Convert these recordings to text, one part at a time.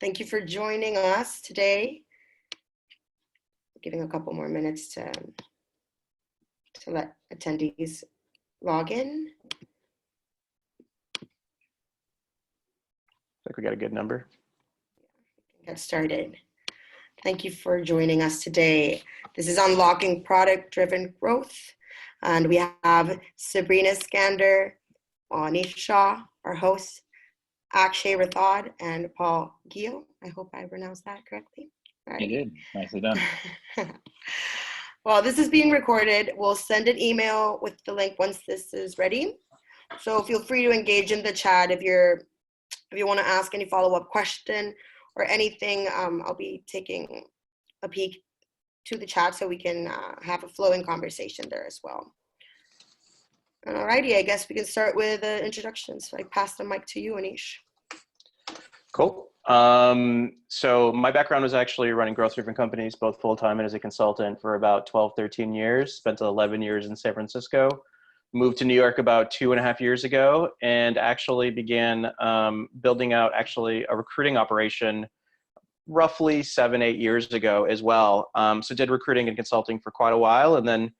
Thank you for joining us today. Giving a couple more minutes to let attendees log in. I think we got a good number. Get started. Thank you for joining us today. This is Unlocking Product-Driven Growth, and we have Sabrina Scandar, Anish, our host, Akshay Rathod, and Ghio. I hope I pronounced that correctly. Right. You did. Nicely done. Well, this is being recorded. We'll send an email with the link once this is ready. So feel free to engage in the chat if you want to ask any follow-up question or anything. I'll be taking a peek to the chat so we can have a flowing conversation there as well. Alrighty, I guess we can start with introductions. I pass the mic to you, Anish. Cool. So my background was actually running growth-driven companies, both full-time and as a consultant for about 12, 13 years, spent 11 years in San Francisco, moved to New York about 2.5 years ago, and actually began building out actually a recruiting operation roughly 7, 8 years ago as well. So did recruiting and consulting for quite a while, and then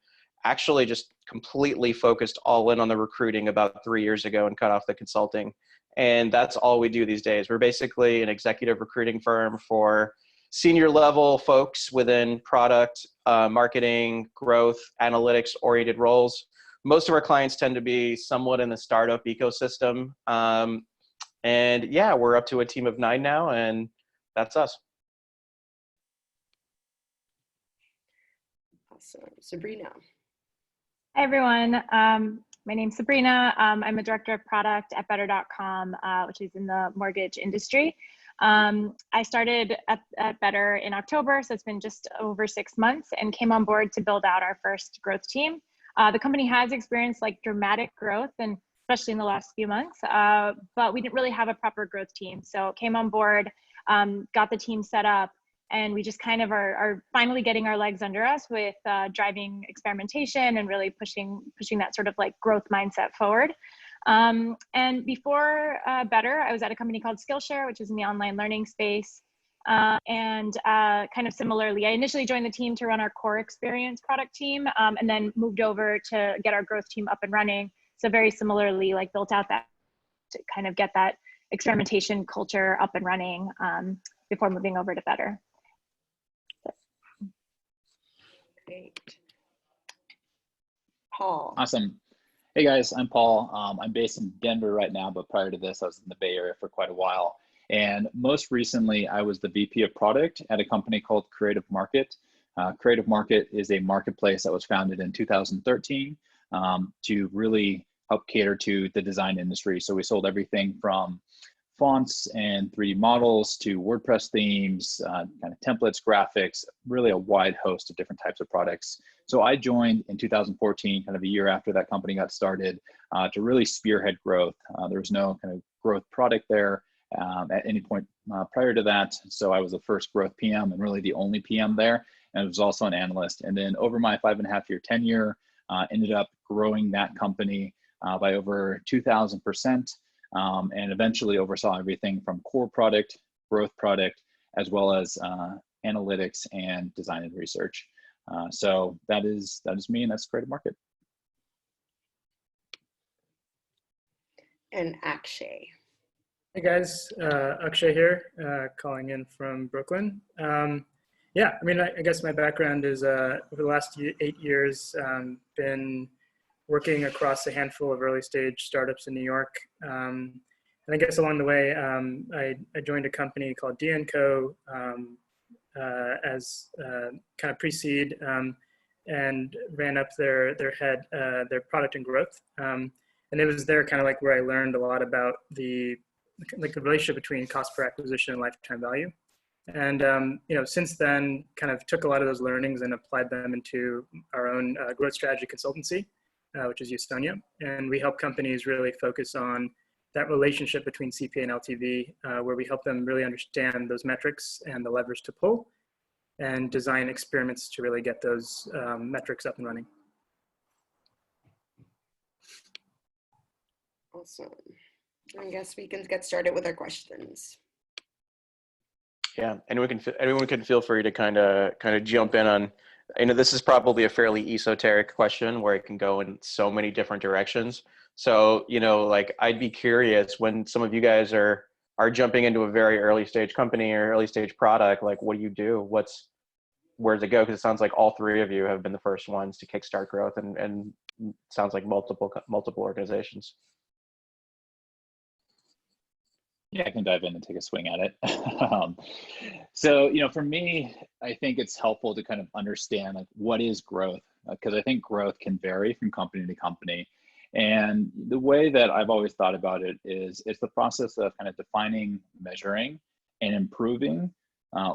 actually just completely focused all in on the recruiting about 3 years ago and cut off the consulting. And that's all we do these days. We're basically an executive recruiting firm for senior level folks within product, marketing, growth, analytics oriented roles. Most of our clients tend to be somewhat in the startup ecosystem. And yeah, we're up to a team of 9 now, and that's us. Awesome. Sabrina. Hi, everyone. My name's Sabrina. I'm a director of product at Better.com, which is in the mortgage industry. I started at Better in October, so it's been just over 6 months, and came on board to build out our first growth team. The company has experienced like dramatic growth, and especially in the last few months, but we didn't really have a proper growth team. So came on board, got the team set up, and we just kind of are finally getting our legs under us with driving experimentation and really pushing that sort of like growth mindset forward. And before Better, I was at a company called Skillshare, which is in the online learning space. And kind of similarly, I initially joined the team to run our core experience product team, and then moved over to get our growth team up and running. So very similarly, like built out that to kind of get that experimentation culture up and running before moving over to Better. Great. Paul. Awesome. Hey guys, I'm Paul. I'm based in Denver right now, but prior to this, I was in the Bay Area for quite a while. And most recently, I was the VP of product at a company called Creative Market. Creative Market is a marketplace that was founded in 2013 to really help cater to the design industry. So we sold everything from fonts and 3D models to WordPress themes, kind of templates, graphics, really a wide host of different types of products. So I joined in 2014, kind of a year after that company got started, to really spearhead growth. There was no kind of growth product there at any point prior to that. So I was the first growth PM and really the only PM there. And I was also an analyst. And then over my 5.5-year tenure, ended up growing that company by over 2,000%. And eventually oversaw everything from core product, growth product, as well as analytics and design and research. So that is me, and that's Creative Market. And Akshay. Hey guys, Akshay here, calling in from Brooklyn. Yeah, I mean, I guess my background is over the last 8 years, been working across a handful of early stage startups in New York. And I guess along the way, I joined a company called D&Co as kind of pre-seed and ran up their product and growth. And it was there kind of like where I learned a lot about the relationship between cost per acquisition and lifetime value. And you know, since then, kind of took a lot of those learnings and applied them into our own growth strategy consultancy, which is Usonia. And we help companies really focus on that relationship between CPA and LTV, where we help them really understand those metrics and the levers to pull and design experiments to really get those metrics up and running. Awesome. I guess we can get started with our questions. Yeah, anyone can feel free to kind of jump in on. This is probably a fairly esoteric question where it can go in so many different directions. So, like I'd be curious when some of you guys are jumping into a very early stage company or early stage product, like what do you do? Where's it go? Because it sounds like all three of you have been the first ones to kickstart growth, and sounds like multiple organizations. Yeah, I can dive in and take a swing at it. So, for me, I think it's helpful to kind of understand like what is growth, because I think growth can vary from company to company. And the way that I've always thought about it is it's the process of kind of defining, measuring, and improving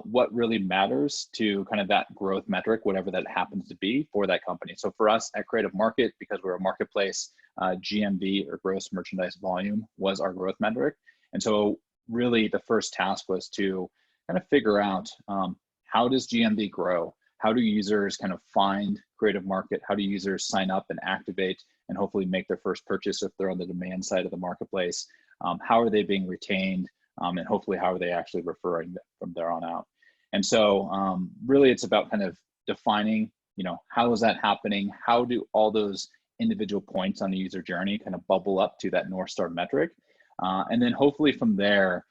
what really matters to kind of that growth metric, whatever that happens to be for that company. So for us at Creative Market, because we're a marketplace, GMV or gross merchandise volume was our growth metric. And so really the first task was to kind of figure out how does GMV grow? How do users kind of find Creative Market? How do users sign up and activate and hopefully make their first purchase if they're on the demand side of the marketplace? How are they being retained? And hopefully how are they actually referring from there on out? And so really it's about kind of defining, how is that happening? How do all those individual points on the user journey kind of bubble up to that North Star metric? And then hopefully from there,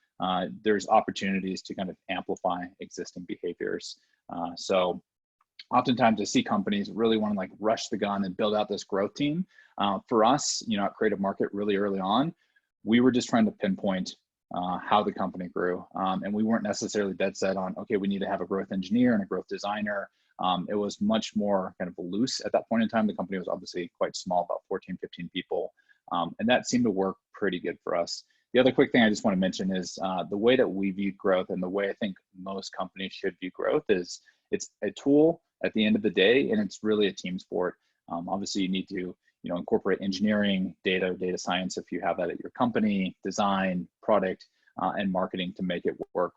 there's opportunities to kind of amplify existing behaviors. So oftentimes I see companies really want to like rush the gun and build out this growth team. For us, at Creative Market really early on, we were just trying to pinpoint how the company grew. And we weren't necessarily dead set on, okay, we need to have a growth engineer and a growth designer. It was much more kind of loose at that point in time. The company was obviously quite small, about 14, 15 people. And that seemed to work pretty good for us. The other quick thing I just want to mention is the way that we view growth and the way I think most companies should view growth is it's a tool at the end of the day, and it's really a team sport. Obviously, you need to incorporate engineering, data science if you have that at your company, design, product, and marketing to make it work.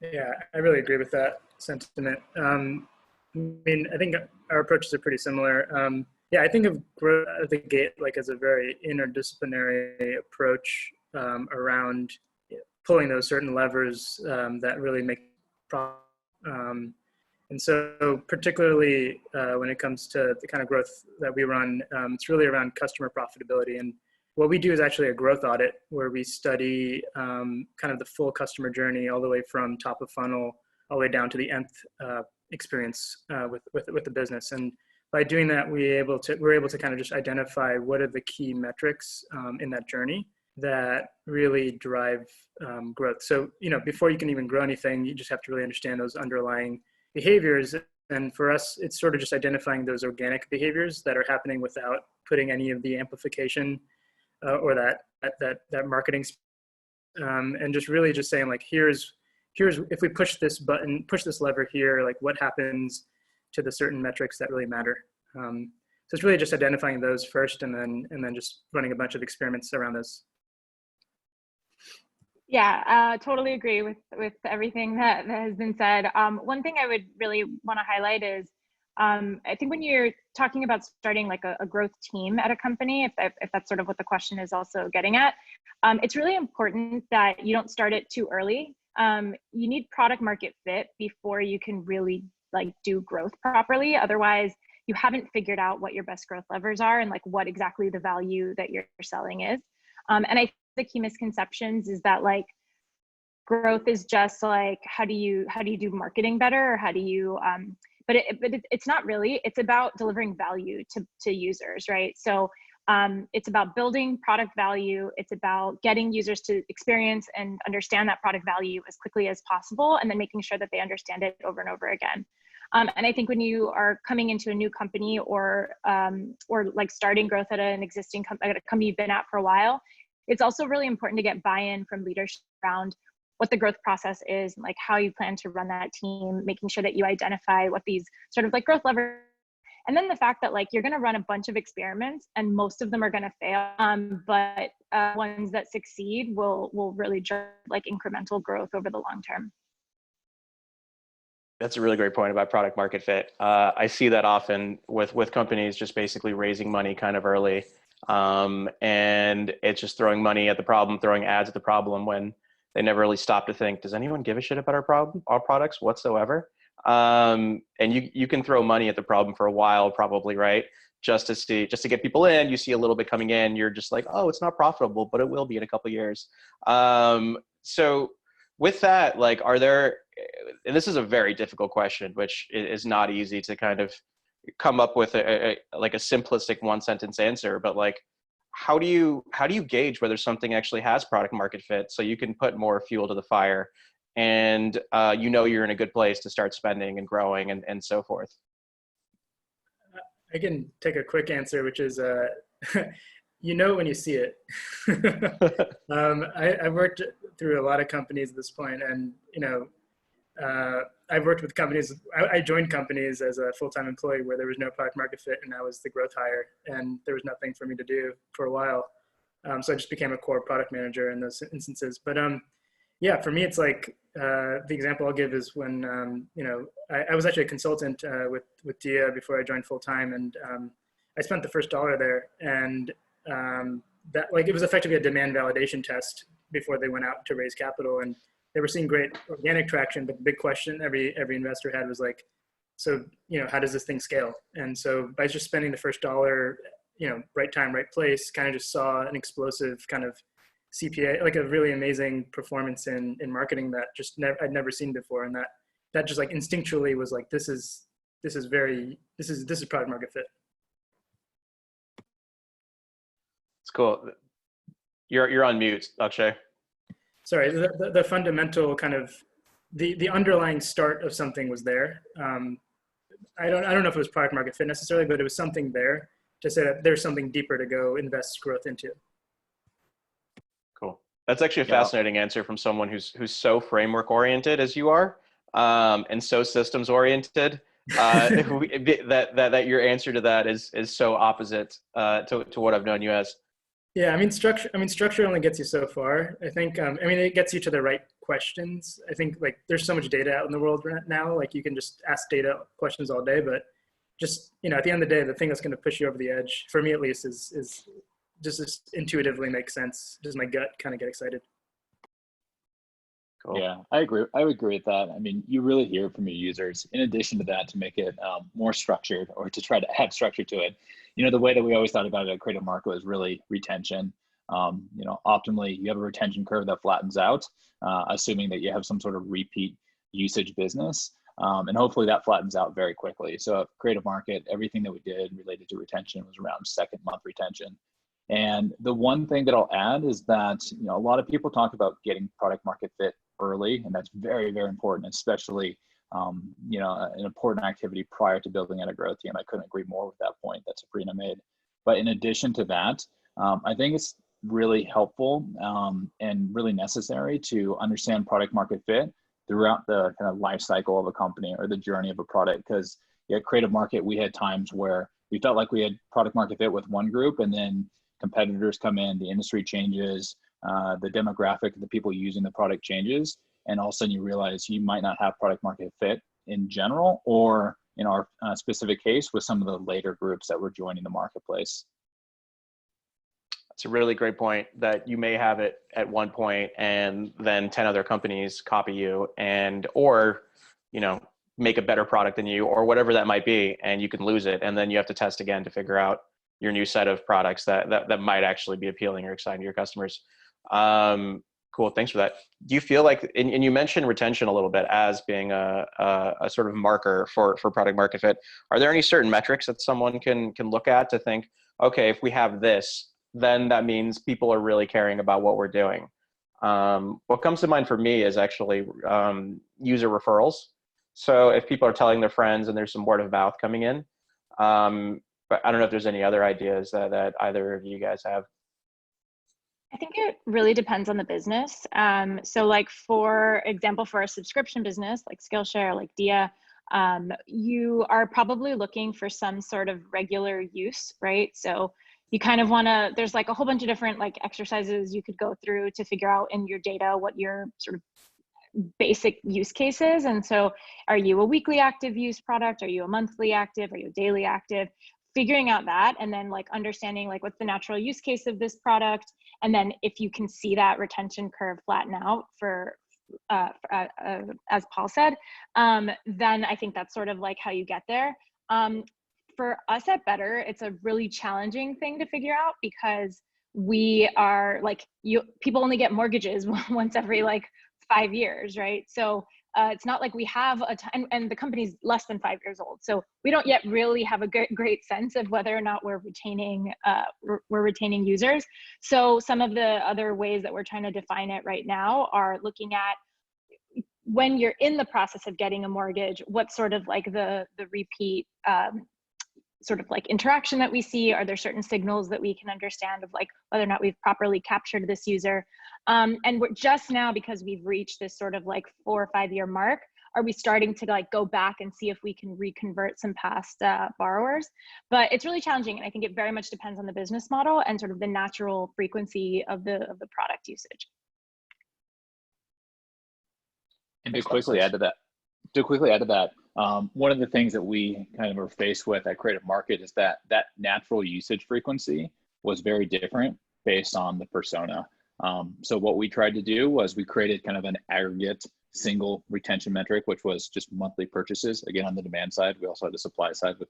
Yeah, I really agree with that sentiment. I think our approaches are pretty similar. Yeah, I think of growth at the gate like as a very interdisciplinary approach around pulling those certain levers that really make profit. And so particularly when it comes to the kind of growth that we run, it's really around customer profitability. And what we do is actually a growth audit where we study kind of the full customer journey all the way from top of funnel all the way down to the nth experience with the business. And by doing that, we're able to kind of just identify what are the key metrics in that journey that really drive growth. So, before you can even grow anything, you just have to really understand those underlying behaviors. And for us, it's sort of just identifying those organic behaviors that are happening without putting any of the amplification or that marketing, and just really just saying like, here's if we push this button, push this lever here, like what happens to the certain metrics that really matter. So it's really just identifying those first, and then just running a bunch of experiments around those. Yeah, totally agree with everything that has been said. One thing I would really want to highlight is I think when you're talking about starting like a growth team at a company, if that's sort of what the question is also getting at, it's really important that you don't start it too early. You need product market fit before you can really like do growth properly. Otherwise, you haven't figured out what your best growth levers are and like what exactly the value that you're selling is. And I think the key misconceptions is that like growth is just like how do you do marketing better, or how do you but it's not really. It's about delivering value to users, right? So it's about building product value. It's about getting users to experience and understand that product value as quickly as possible, and then making sure that they understand it over and over again. And I think when you are coming into a new company or like starting growth at an existing company you've been at for a while, it's also really important to get buy-in from leadership around what the growth process is, and like how you plan to run that team, making sure that you identify what these sort of like growth levers. And then the fact that like you're going to run a bunch of experiments and most of them are going to fail, but ones that succeed will really drive like incremental growth over the long term. That's a really great point about product market fit. I see that often with companies just basically raising money kind of early, and it's just throwing money at the problem, throwing ads at the problem when They never really stop to think, does anyone give a shit about our products whatsoever? And you can throw money at the problem for a while, probably, right? Just to get people in. You see a little bit coming in, you're just like, oh, it's not profitable, but it will be in a couple of years. So with that, like, are there, and this is a very difficult question, which is not easy to kind of come up with like a simplistic one sentence answer, but like, how do you gauge whether something actually has product market fit so you can put more fuel to the fire and you're in a good place to start spending and growing and so forth? I can take a quick answer, which is, when you see it. I've worked through a lot of companies at this point, and I've worked with companies. I joined companies as a full-time employee where there was no product market fit, and I was the growth hire, and there was nothing for me to do for a while. So I just became a core product manager in those instances. But yeah, for me, it's like the example I'll give is when I was actually a consultant with Dia before I joined full-time, and I spent the first dollar there, and that, like, it was effectively a demand validation test before they went out to raise capital, and they were seeing great organic traction. But the big question every investor had was like, so how does this thing scale? And so by just spending the first dollar, right time, right place, kind of just saw an explosive kind of CPA, like a really amazing performance in marketing that just I'd never seen before, and that just like instinctually was like, this is product market fit. It's cool. You're on mute, Akshay. Sorry, the fundamental kind of the underlying start of something was there. I don't know if it was product market fit necessarily, but it was something there to say that there's something deeper to go invest growth into. Cool. That's actually a fascinating answer from someone who's so framework oriented as you are, and so systems oriented. That your answer to that is so opposite to what I've known you as. Yeah, structure only gets you so far. I think, it gets you to the right questions. I think, like, there's so much data out in the world right now, like, you can just ask data questions all day, but just, at the end of the day, the thing that's going to push you over the edge, for me at least, is just intuitively makes sense. Does my gut kind of get excited? Cool. Yeah, I agree. I would agree with that. I mean, you really hear from your users. In addition to that, to make it more structured, or to try to add structure to it, the way that we always thought about it at Creative Market was really retention. Optimally, you have a retention curve that flattens out, assuming that you have some sort of repeat usage business, and hopefully that flattens out very quickly. So at Creative Market, everything that we did related to retention was around second month retention. And the one thing that I'll add is that, a lot of people talk about getting product market fit early, and that's very, very important, especially, an important activity prior to building out a growth team. I couldn't agree more with that point that Sabrina made. But in addition to that, I think it's really helpful and really necessary to understand product market fit throughout the kind of life cycle of a company or the journey of a product. Because at Creative Market, we had times where we felt like we had product market fit with one group, and then competitors come in, the industry changes, the demographic of the people using the product changes, and all of a sudden you realize you might not have product market fit in general, or in our specific case with some of the later groups that were joining the marketplace. It's a really great point, that you may have it at one point and then 10 other companies copy you or make a better product than you, or whatever that might be, and you can lose it, and then you have to test again to figure out your new set of products that might actually be appealing or exciting to your customers. Cool, thanks for that. Do you feel like, and you mentioned retention a little bit as being a sort of marker for product market fit. Are there any certain metrics that someone can look at to think, okay, if we have this, then that means people are really caring about what we're doing? What comes to mind for me is actually user referrals. So if people are telling their friends and there's some word of mouth coming in, but I don't know if there's any other ideas that either of you guys have. I think it really depends on the business. So like, for example, for a subscription business like Skillshare, like Dia, you are probably looking for some sort of regular use, right? So you kind of want to, there's like a whole bunch of different like exercises you could go through to figure out in your data what your sort of basic use cases. And so are you a weekly active use product? Are you a monthly active? Are you a daily active? Figuring out that, and then like understanding like what's the natural use case of this product, And then if you can see that retention curve flatten out as Paul said, then I think that's sort of like how you get there. For us at Better, it's a really challenging thing to figure out because we are like, people only get mortgages once every like 5 years, right? So it's not like we have a ton, and the company's less than 5 years old. So we don't yet really have a great sense of whether or not we're retaining users. So some of the other ways that we're trying to define it right now are looking at when you're in the process of getting a mortgage, what sort of like the repeat sort of like interaction that we see. Are there certain signals that we can understand of like whether or not we've properly captured this user? And we're just now, because we've reached this sort of like 4 or 5 year mark, are we starting to like go back and see if we can reconvert some past borrowers? But it's really challenging, and I think it very much depends on the business model and sort of the natural frequency of the product usage. And to quickly add to that, one of the things that we kind of were faced with at Creative Market is that natural usage frequency was very different based on the persona. So what we tried to do was we created kind of an aggregate single retention metric, which was just monthly purchases. Again, on the demand side, we also had the supply side with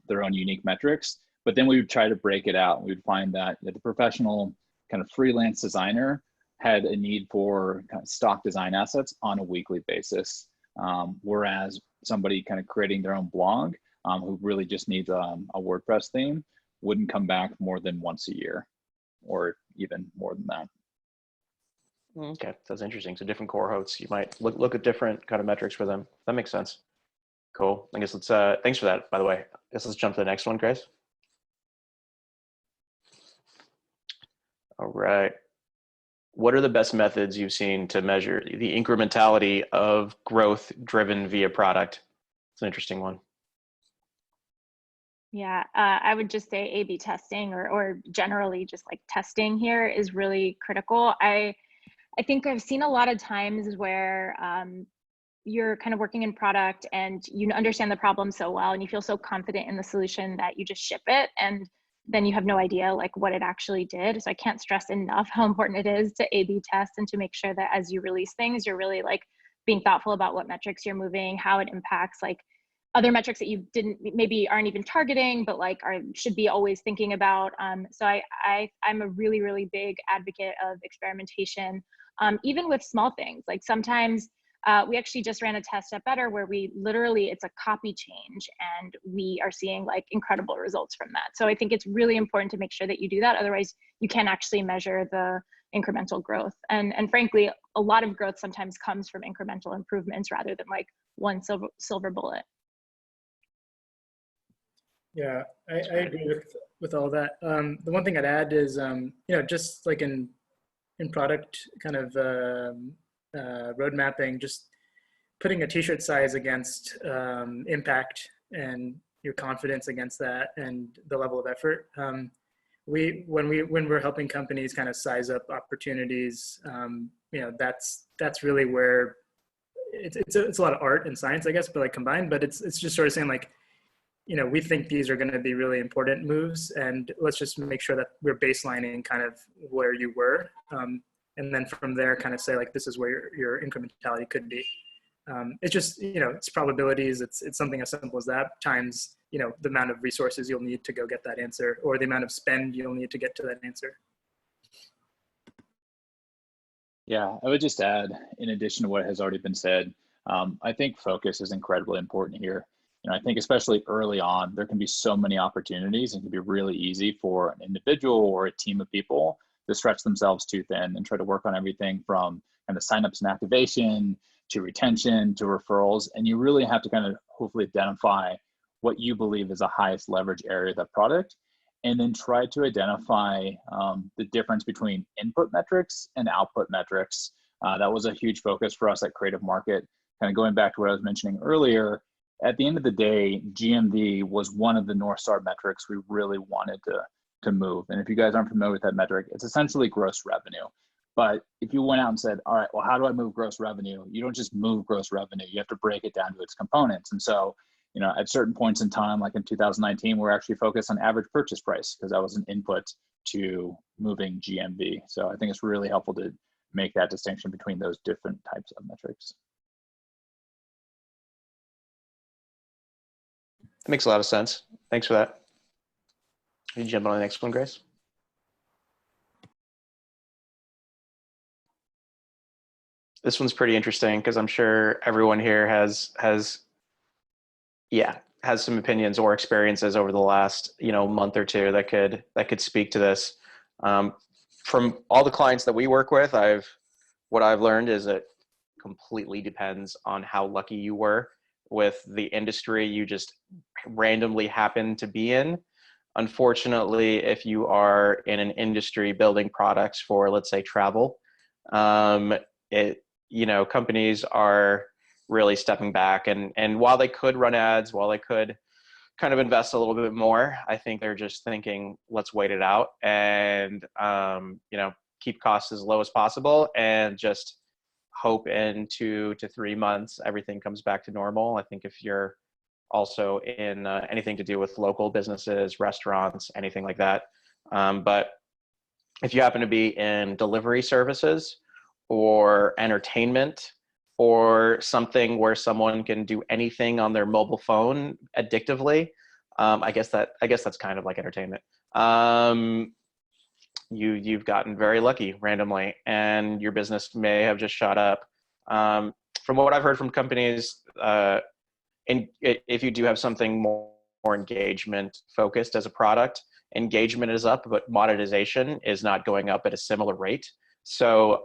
their own unique metrics. But then we would try to break it out. We would find that the professional kind of freelance designer had a need for kind of stock design assets on a weekly basis. Whereas somebody kind of creating their own blog who really just needs a WordPress theme wouldn't come back more than once a year or even more than that. Okay, that's interesting. So different cohorts, you might look at different kind of metrics for them. That makes sense. Cool. I guess let's, thanks for that, by the way. I guess let's jump to the next one, Grace. All right. What are the best methods you've seen to measure the incrementality of growth driven via product? It's an interesting one. Yeah, I would just say A/B testing or generally just like testing here is really critical. I think I've seen a lot of times where you're kind of working in product and you understand the problem so well and you feel so confident in the solution that you just ship it, and then you have no idea like what it actually did. So I can't stress enough how important it is to A/B test and to make sure that as you release things, you're really like being thoughtful about what metrics you're moving, how it impacts like other metrics that you maybe aren't even targeting, but like should be always thinking about. So I'm a really, really big advocate of experimentation, even with small things. Like sometimes we actually just ran a test at Better where we literally, it's a copy change and we are seeing like incredible results from that. So I think it's really important to make sure that you do that. Otherwise you can't actually measure the incremental growth. And frankly, a lot of growth sometimes comes from incremental improvements rather than like one silver bullet. Yeah, I agree with all that. The one thing I'd add is, just like in product kind of road mapping, just putting a t-shirt size against impact and your confidence against that and the level of effort. When we're helping companies kind of size up opportunities, that's really where it's a lot of art and science, I guess, but like combined. But it's just sort of saying like, we think these are going to be really important moves, and let's just make sure that we're baselining kind of where you were. And then from there kind of say like, this is where your incrementality could be. It's just, it's probabilities. It's something as simple as that times, the amount of resources you'll need to go get that answer, or the amount of spend you'll need to get to that answer. Yeah, I would just add, in addition to what has already been said, I think focus is incredibly important here. I think especially early on, there can be so many opportunities and it can be really easy for an individual or a team of people to stretch themselves too thin and try to work on everything from kind of signups and activation to retention to referrals. And you really have to kind of hopefully identify what you believe is the highest leverage area of the product, and then try to identify the difference between input metrics and output metrics. That was a huge focus for us at Creative Market. Kind of going back to what I was mentioning earlier, at the end of the day, GMV was one of the North Star metrics we really wanted to move. And if you guys aren't familiar with that metric, it's essentially gross revenue. But if you went out and said, all right, well, how do I move gross revenue? You don't just move gross revenue. You have to break it down to its components. And so at certain points in time, like in 2019, we're actually focused on average purchase price because that was an input to moving GMV. So I think it's really helpful to make that distinction between those different types of metrics. That makes a lot of sense. Thanks for that. Can you jump on the next one, Grace? This one's pretty interesting because I'm sure everyone here has some opinions or experiences over the last month or two that could speak to this. From all the clients that we work with, what I've learned is it completely depends on how lucky you were with the industry you just randomly happen to be in. Unfortunately, if you are in an industry building products for, let's say, travel, companies are really stepping back, and while they could run ads, while they could kind of invest a little bit more, I think they're just thinking, let's wait it out and keep costs as low as possible and just hope in 2 to 3 months everything comes back to normal. I think if you're also in anything to do with local businesses, restaurants, anything like that, but if you happen to be in delivery services or entertainment or something where someone can do anything on their mobile phone addictively, I guess that's kind of like entertainment. You've gotten very lucky randomly, and your business may have just shot up. From what I've heard from companies, if you do have something more engagement focused as a product, engagement is up, but monetization is not going up at a similar rate. So,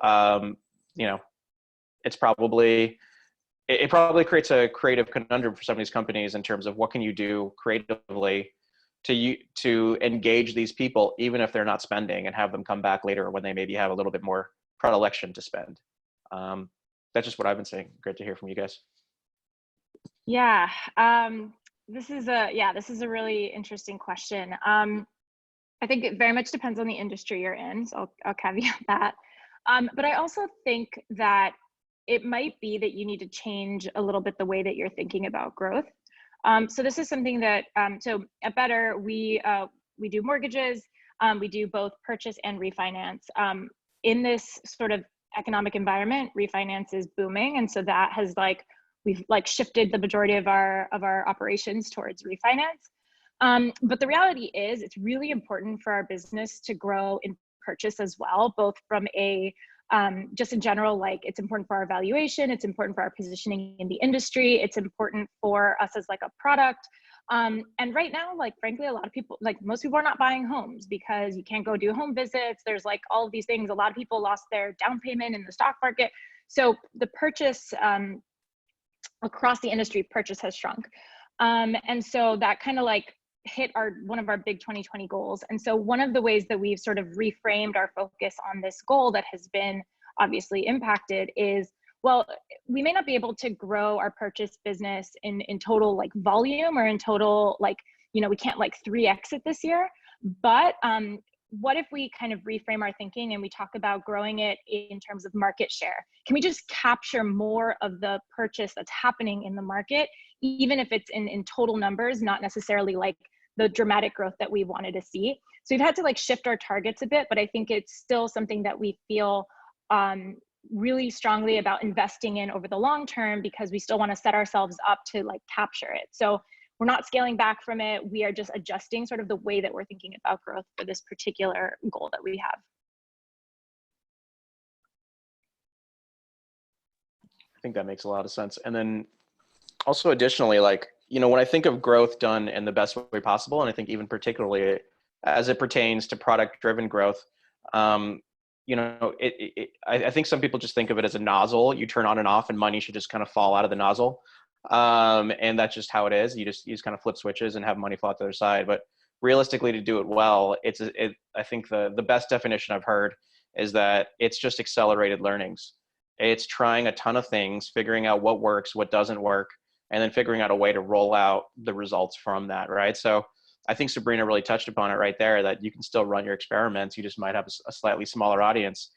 it probably creates a creative conundrum for some of these companies in terms of what can you do creatively to engage these people, even if they're not spending, and have them come back later when they maybe have a little bit more predilection to spend. That's just what I've been saying. Great to hear from you guys. Yeah, this is a really interesting question. I think it very much depends on the industry you're in, so I'll caveat that. But I also think that it might be that you need to change a little bit the way that you're thinking about growth. So this is something that, so at Better, we do mortgages, we do both purchase and refinance. In this sort of economic environment, refinance is booming. And so that has we've shifted the majority of our operations towards refinance. But the reality is it's really important for our business to grow in purchase as well, both from a just in general, it's important for our valuation, it's important for our positioning in the industry, it's important for us as a product. And right now, frankly, a lot of people, most people are not buying homes because you can't go do home visits. There's all of these things. A lot of people lost their down payment in the stock market. So the purchase across the industry, purchase has shrunk. And so that kind of hit one of our big 2020 goals. And so one of the ways that we've sort of reframed our focus on this goal that has been obviously impacted is, well, we may not be able to grow our purchase business in total volume or in total we can't 3x it this year, but what if we kind of reframe our thinking and we talk about growing it in terms of market share? Can we just capture more of the purchase that's happening in the market, even if it's in total numbers, not necessarily the dramatic growth that we wanted to see? So we've had to shift our targets a bit, but I think it's still something that we feel really strongly about investing in over the long term, because we still want to set ourselves up to capture it. So we're not scaling back from it. We are just adjusting sort of the way that we're thinking about growth for this particular goal that we have. I think that makes a lot of sense. And then also additionally, when I think of growth done in the best way possible, and I think even particularly as it pertains to product-driven growth, I think some people just think of it as a nozzle. You turn on and off and money should just kind of fall out of the nozzle. And that's just how it is. You just kind of flip switches and have money fall out to the other side. But realistically, to do it well, I think the best definition I've heard is that it's just accelerated learnings. It's trying a ton of things, figuring out what works, what doesn't work, and then figuring out a way to roll out the results from that, right? So I think Sabrina really touched upon it right there, that you can still run your experiments. You just might have a slightly smaller audience.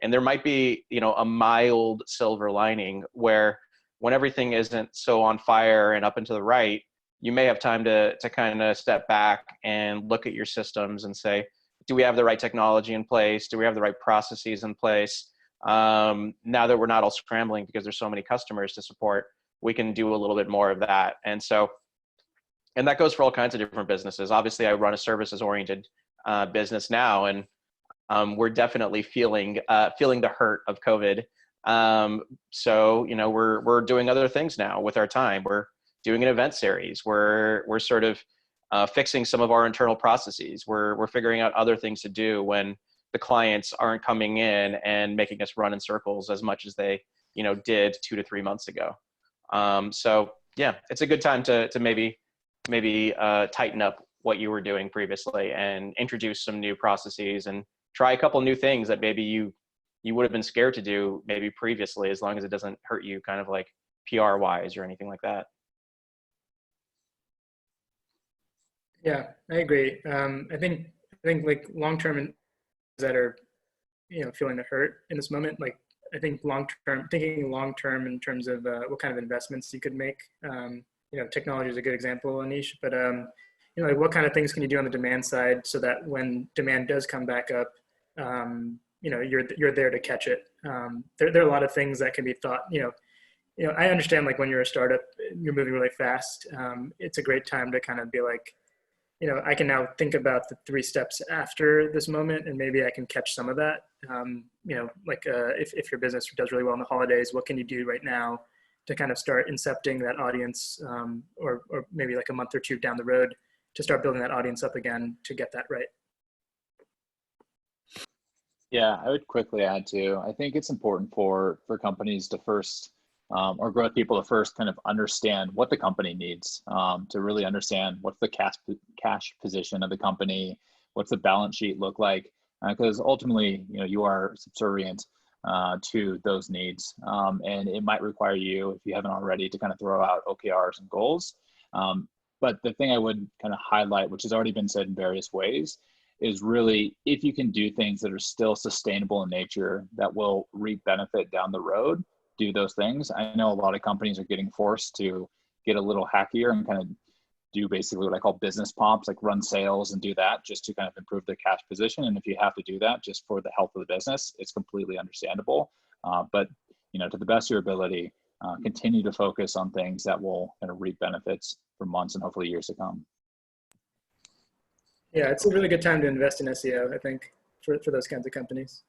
And there might be, a mild silver lining where when everything isn't so on fire and up and to the right, you may have time to kind of step back and look at your systems and say, do we have the right technology in place? Do we have the right processes in place? Now that we're not all scrambling because there's so many customers to support, we can do a little bit more of that. And that goes for all kinds of different businesses. Obviously, I run a services-oriented business now, and we're definitely feeling the hurt of COVID. So we're doing other things now with our time. We're doing an event series. We're sort of fixing some of our internal processes. We're figuring out other things to do when the clients aren't coming in and making us run in circles as much as they did 2 to 3 months ago. So yeah, it's a good time to maybe tighten up what you were doing previously and introduce some new processes and try a couple new things that maybe you would have been scared to do maybe previously, as long as it doesn't hurt you kind of like PR wise or anything like that. Yeah, I agree. I think like long-term that are, feeling the hurt in this moment, like I think thinking long-term in terms of what kind of investments you could make. Technology is a good example, Anish, but like what kind of things can you do on the demand side so that when demand does come back up, you're there to catch it. There are a lot of things that can be thought. I understand like when you're a startup, you're moving really fast. It's a great time to kind of be like, I can now think about the 3 steps after this moment, and maybe I can catch some of that. If your business does really well in the holidays, what can you do right now to kind of start incepting that audience, or maybe like a month or 2 down the road to start building that audience up again to get that right. Yeah, I would quickly add too, I think it's important for companies to first, or growth people to first kind of understand what the company needs, to really understand what's the cash position of the company, what's the balance sheet look like, because ultimately, you are subservient to those needs, and it might require you, if you haven't already, to kind of throw out OKRs and goals. But the thing I would kind of highlight, which has already been said in various ways, is really if you can do things that are still sustainable in nature that will reap benefit down the road, do those things. I know a lot of companies are getting forced to get a little hackier and kind of do basically what I call business pops, like run sales and do that just to kind of improve their cash position. And if you have to do that just for the health of the business, it's completely understandable. But to the best of your ability, continue to focus on things that will kind of reap benefits for months and hopefully years to come. Yeah, it's a really good time to invest in SEO, I think, for those kinds of companies.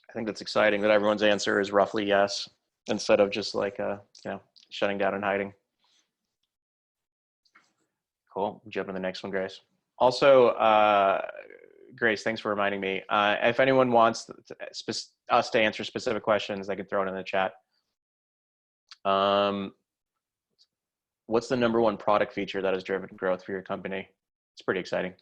I think that's exciting that everyone's answer is roughly yes, instead of just like, shutting down and hiding. Cool. Jump to the next one, Grace. Also, Grace, thanks for reminding me. If anyone wants us to answer specific questions, they can throw it in the chat. What's the #1 product feature that has driven growth for your company? It's pretty exciting.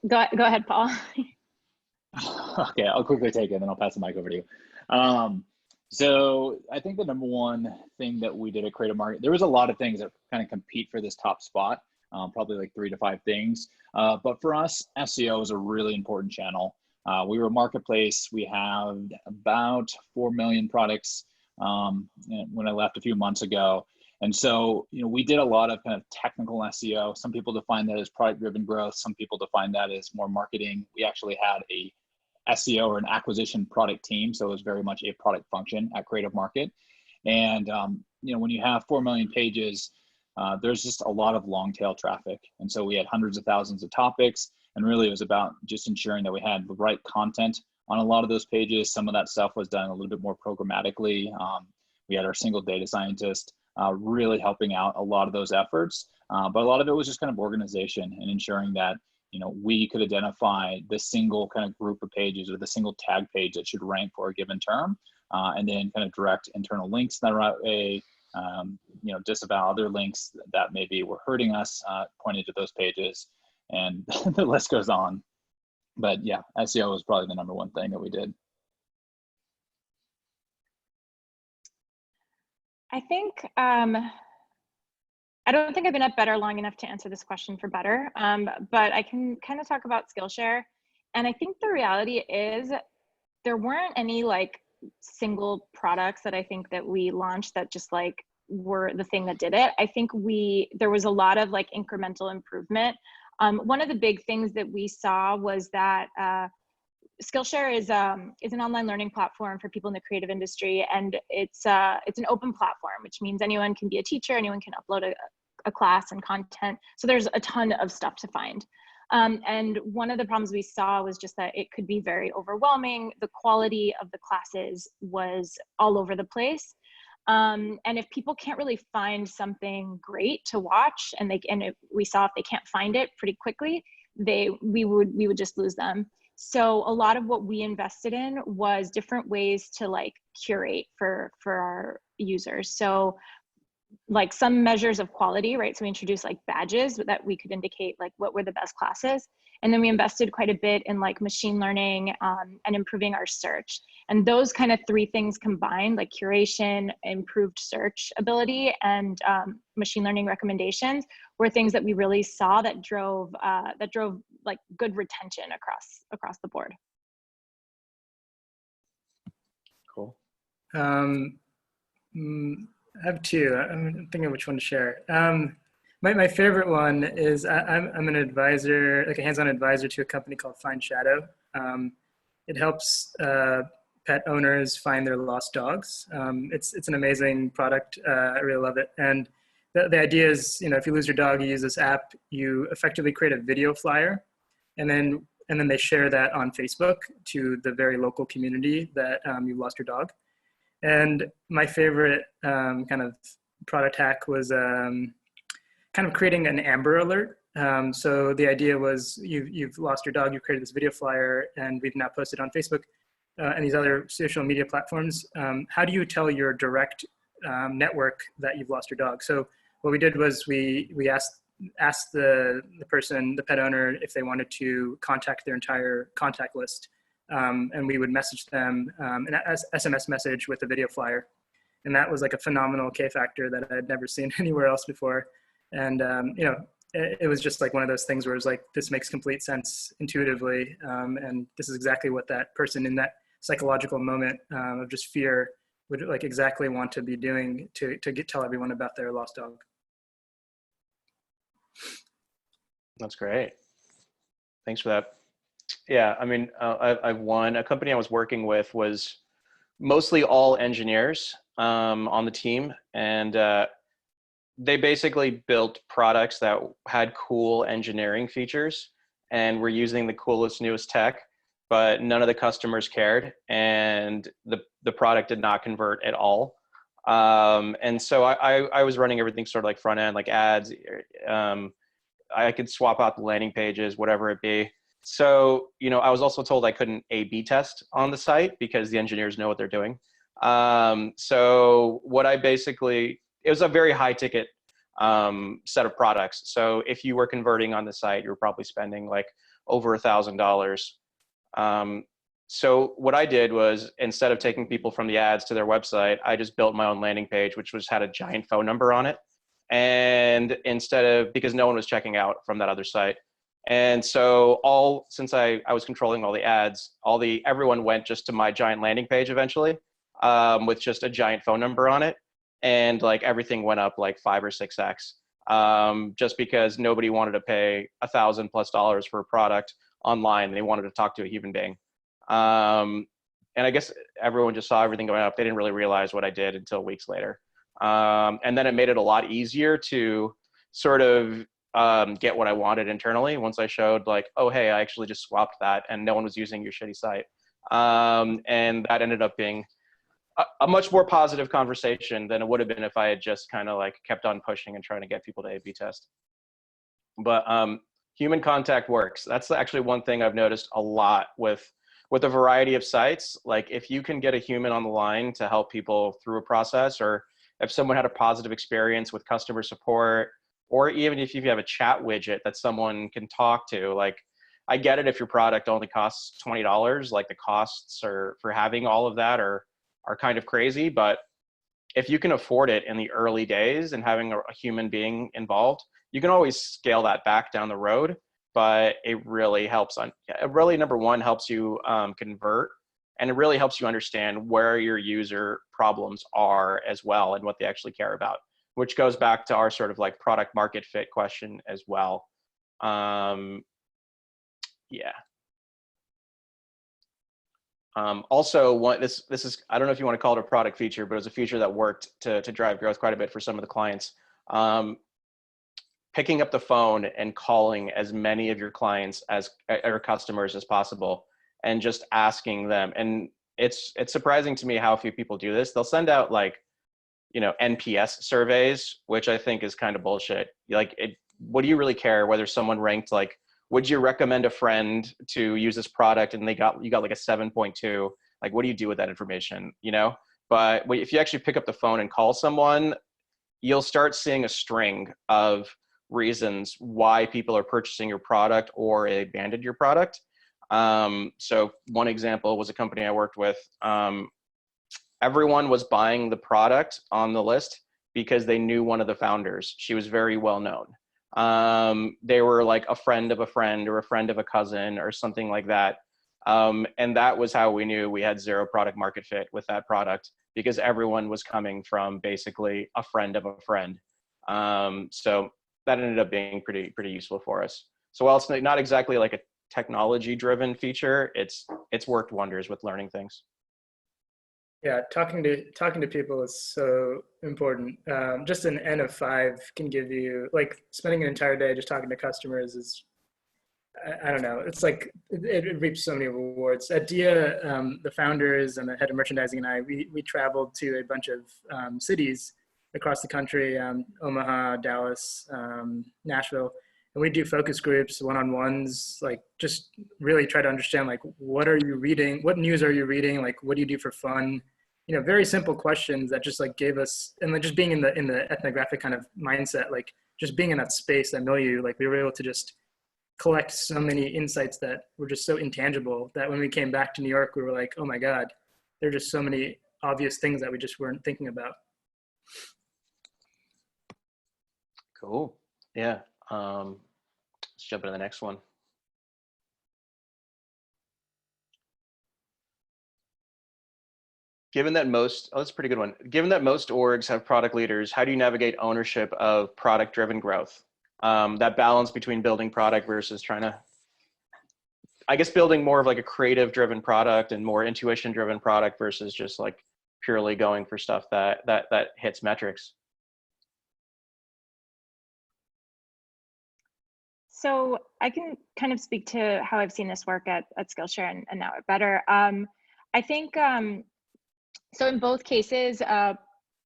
Go ahead, Paul. Okay, I'll quickly take it and then I'll pass the mic over to you. So I think the #1 thing that we did at Creative Market, there was a lot of things that kind of compete for this top spot, probably like 3 to 5 things. But for us, SEO is a really important channel. We were a marketplace. We have about 4 million products when I left a few months ago. And so, we did a lot of kind of technical SEO. Some people define that as product-driven growth. Some people define that as more marketing. We actually had a SEO or an acquisition product team. So it was very much a product function at Creative Market. And, when you have 4 million pages, there's just a lot of long tail traffic. And so we had hundreds of thousands of topics. And really it was about just ensuring that we had the right content on a lot of those pages. Some of that stuff was done a little bit more programmatically. We had our single data scientist really helping out a lot of those efforts. But a lot of it was just kind of organization and ensuring that, we could identify the single kind of group of pages or the single tag page that should rank for a given term, and then kind of direct internal links that way, disavow other links that maybe were hurting us, pointing to those pages, and the list goes on. But yeah, SEO was probably the #1 thing that we did. I think, I don't think I've been at Better long enough to answer this question for Better, but I can kind of talk about Skillshare. And I think the reality is there weren't any like single products that I think that we launched that just like were the thing that did it. I think there was a lot of like incremental improvement. One of the big things that we saw was that Skillshare is an online learning platform for people in the creative industry, and it's an open platform, which means anyone can be a teacher, anyone can upload a class and content. So there's a ton of stuff to find. And one of the problems we saw was just that it could be very overwhelming. The quality of the classes was all over the place. And if people can't really find something great to watch, we saw if they can't find it pretty quickly, we would just lose them. So a lot of what we invested in was different ways to like curate for our users. So like some measures of quality, right? So we introduced like badges that we could indicate like what were the best classes. And then we invested quite a bit in like machine learning and improving our search. And those kind of three things combined, like curation, improved search ability, and machine learning recommendations, were things that we really saw that drove like good retention across the board. Cool. I have two. I'm thinking which one to share. My favorite one is I'm an advisor, like a hands-on advisor to a company called Find Shadow. It helps pet owners find their lost dogs. It's an amazing product. I really love it. And the idea is, if you lose your dog, you use this app. You effectively create a video flyer, and then they share that on Facebook to the very local community that you lost your dog. And my favorite kind of product hack was kind of creating an Amber Alert. So the idea was you've lost your dog, you've created this video flyer, and we've now posted on Facebook and these other social media platforms. How do you tell your direct network that you've lost your dog? So what we did was we asked the person, the pet owner, if they wanted to contact their entire contact list. And we would message them an SMS message with a video flyer. And that was like a phenomenal K-factor that I had never seen anywhere else before. And, it was just like one of those things where it was like, this makes complete sense intuitively. And this is exactly what that person in that psychological moment of just fear would like exactly want to be doing to tell everyone about their lost dog. That's great. Thanks for that. Yeah, I mean, I've won. A company I was working with was mostly all engineers on the team, and they basically built products that had cool engineering features and were using the coolest, newest tech, but none of the customers cared, and the product did not convert at all. And so I was running everything sort of like front end, like ads. I could swap out the landing pages, whatever it be. So, I was also told I couldn't A/B test on the site because the engineers know what they're doing. So what it was a very high ticket set of products. So if you were converting on the site, you were probably spending like over $1,000. So what I did was, instead of taking people from the ads to their website, I just built my own landing page, which had a giant phone number on it. And because no one was checking out from that other site. And so since I was controlling all the ads, everyone went just to my giant landing page eventually, with just a giant phone number on it. And like everything went up like 5 or 6x, just because nobody wanted to pay $1,000+ for a product online. They wanted to talk to a human being. And I guess everyone just saw everything going up. They didn't really realize what I did until weeks later. And then it made it a lot easier to sort of get what I wanted internally once I showed like, oh, hey, I actually just swapped that and no one was using your shitty site. And that ended up being a much more positive conversation than it would have been if I had just kind of like kept on pushing and trying to get people to A/B test. But human contact works. That's actually one thing I've noticed a lot with a variety of sites. Like if you can get a human on the line to help people through a process, or if someone had a positive experience with customer support, or even if you have a chat widget that someone can talk to, like I get it if your product only costs $20, like the costs for having all of that are kind of crazy, but if you can afford it in the early days and having a human being involved, you can always scale that back down the road. But it really helps number one, helps you convert And it really helps you understand where your user problems are as well and what they actually care about, which goes back to our sort of like product market fit question as well. Yeah. Also, this is, I don't know if you want to call it a product feature, but it was a feature that worked to drive growth quite a bit for some of the clients. Picking up the phone and calling as many of your clients or customers as possible, and just asking them. And it's surprising to me how few people do this. They'll send out like, you know, NPS surveys, which I think is kind of bullshit. Like, what do you really care whether someone ranked like, would you recommend a friend to use this product and you got like a 7.2? Like, what do you do with that information, you know? But if you actually pick up the phone and call someone, you'll start seeing a string of reasons why people are purchasing your product or abandoned your product. So one example was a company I worked with. Everyone was buying the product on the list because they knew one of the founders. She was very well known. They were like a friend of a friend or a friend of a cousin or something like that. And that was how we knew we had zero product market fit with that product, because everyone was coming from basically a friend of a friend. So that ended up being pretty useful for us. So while it's not exactly like a technology driven feature, it's worked wonders with learning things. Yeah, talking to people is so important. Just an N of 5 can give you, like, spending an entire day just talking to customers is, I don't know. It's like it reaps so many rewards. At Dia, the founders and the head of merchandising and I, we traveled to a bunch of cities across the country, Omaha, Dallas, Nashville, and we do focus groups, one-on-ones, like just really try to understand, like, what are you reading? What news are you reading? Like, what do you do for fun? You know, very simple questions that just like gave us, and like just being in the ethnographic kind of mindset, like just being in that space, that milieu, like we were able to just collect so many insights that were just so intangible that when we came back to New York, we were like, oh my God, there are just so many obvious things that we just weren't thinking about. Cool. Yeah. Let's jump into the next one. Given that most, oh, that's a pretty good one. Given that most orgs have product leaders, how do you navigate ownership of product-driven growth? That balance between building product versus trying to, I guess, building more of like a creative-driven product and more intuition-driven product versus just like purely going for stuff that hits metrics. So I can kind of speak to how I've seen this work at Skillshare and now at Better. I think, so in both cases,